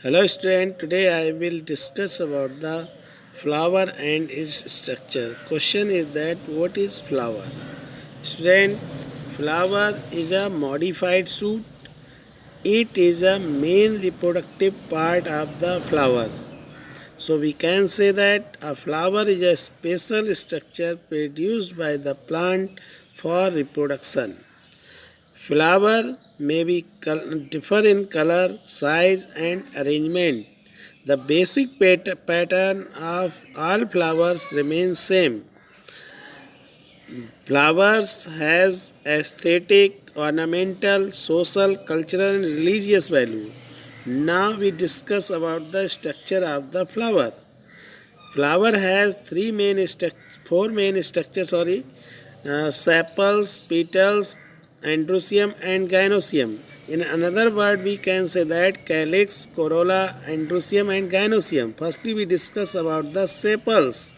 Hello student, today I will discuss about the flower and its structure. Question is that what is flower? Student, flower is a modified suit. It is a main reproductive part of the flower. So we can say that a flower is a special structure produced by the plant for reproduction. Flower may be differ in color, size and arrangement. The basic pattern of all flowers remains same. Flowers has aesthetic, ornamental, social, cultural and religious value. Now we discuss about the structure of the flower. Flower has four main structures. Sepals, petals, androecium and gynoecium. In another word, we can say that calyx, corolla, androecium and gynoecium. Firstly, we discuss about the sepals.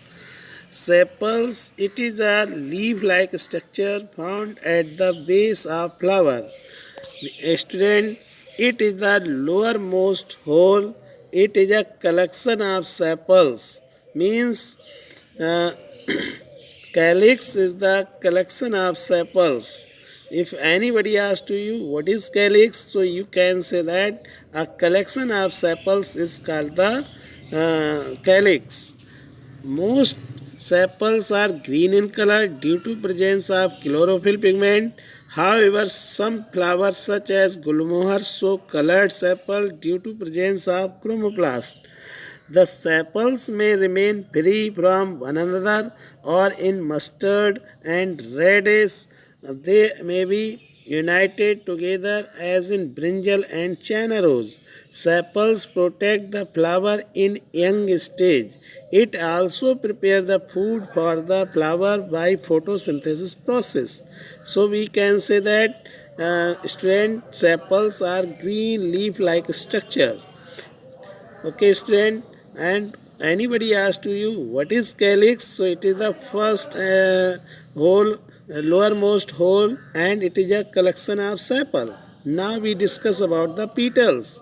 Sepals, it is a leaf-like structure found at the base of flower. Student, it is the lowermost hole. It is a collection of sepals. Means uh, calyx is the collection of sepals. If anybody asks to you what is calyx, so you can say that a collection of sepals is called the calyx. Most sepals are green in color due to presence of chlorophyll pigment. However, some flowers such as gulmohar show colored sepal due to presence of chromoplast. The sepals may remain free from one another or in mustard and reddish. They may be united together as in brinjal and china rose. Sepals protect the flower in young stage. It also prepares the food for the flower by photosynthesis process. So we can say that student sepals are green leaf-like structure. Okay, student, and anybody asks to you what is calyx? So it is the first hole, lowermost hole, and it is a collection of sepal. Now we discuss about the petals.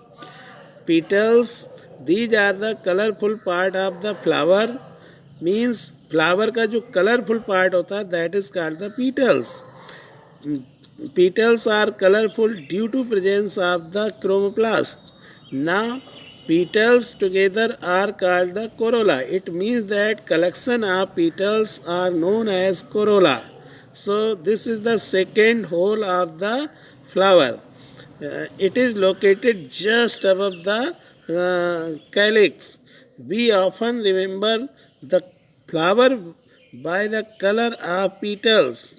Petals, these are the colorful part of the flower. Means flower का जो colorful part होता है that is called the petals. Petals are colorful due to presence of the chromoplast. Now, petals together are called the corolla. It means that collection of petals are known as corolla. So, this is the second hole of the flower. It is located just above the calyx. We often remember the flower by the color of petals.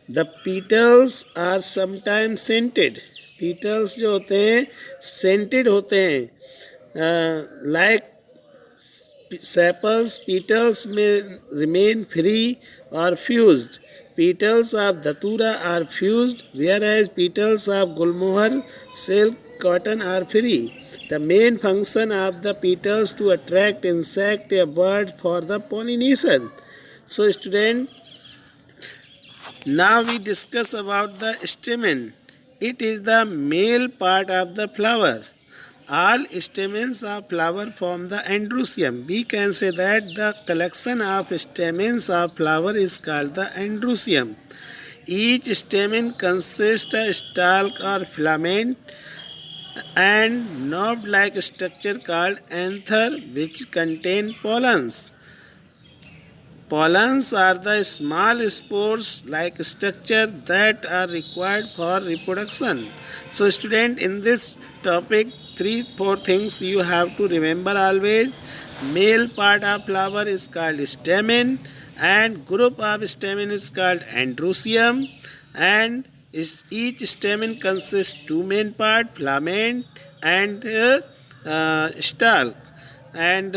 The petals are sometimes scented. Petals जो होते हैं scented होते हैं. Like sepals, petals may remain free or fused. Petals of datura are fused, whereas petals of gulmohar, silk, cotton are free. The main function of the petals to attract insect or bird for the pollination. So, student, now we discuss about the stamen. It is the male part of the flower. All stamens of flower form the androecium. We can say that the collection of stamens of flower is called the androecium. Each stamen consists of stalk or filament and knob-like structure called anther which contain pollens. Pollens are the small spores like structure that are required for reproduction. So student, in this topic, 3-4 things you have to remember always. Male part of flower is called stamen and group of stamen is called androecium, and each stamen consists two main part, filament and stalk, and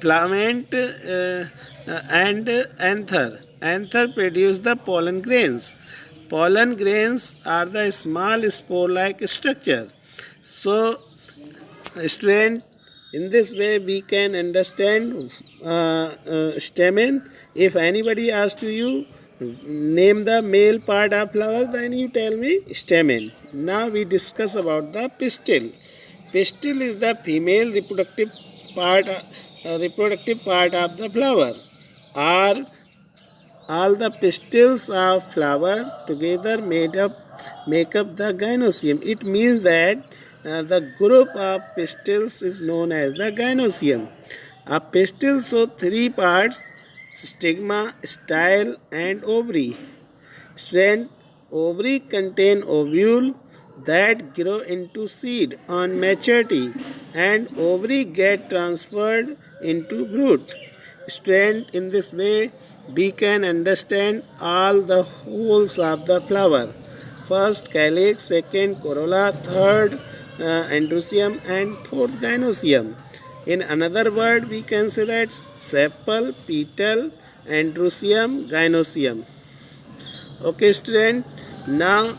filament and anther. Anther produce the pollen grains. Pollen grains are the small spore-like structure. So, student, in this way we can understand stamen. If anybody asks to you, name the male part of flower, then you tell me stamen. Now we discuss about the pistil. Pistil is the female reproductive part of the flower. Are all the pistils of flower together make up the gynoecium. It means that the group of pistils is known as the gynoecium. A pistil shows three parts: stigma, style, and ovary. Strand ovary contain ovule that grow into seed on maturity, and ovary get transferred into brood. Strand in this way we can understand all the holes of the flower. First calyx, second corolla, third androecium, and fourth gynoecium. In another word, we can say that sepal, petal, androecium, gynoecium. Okay, student. Now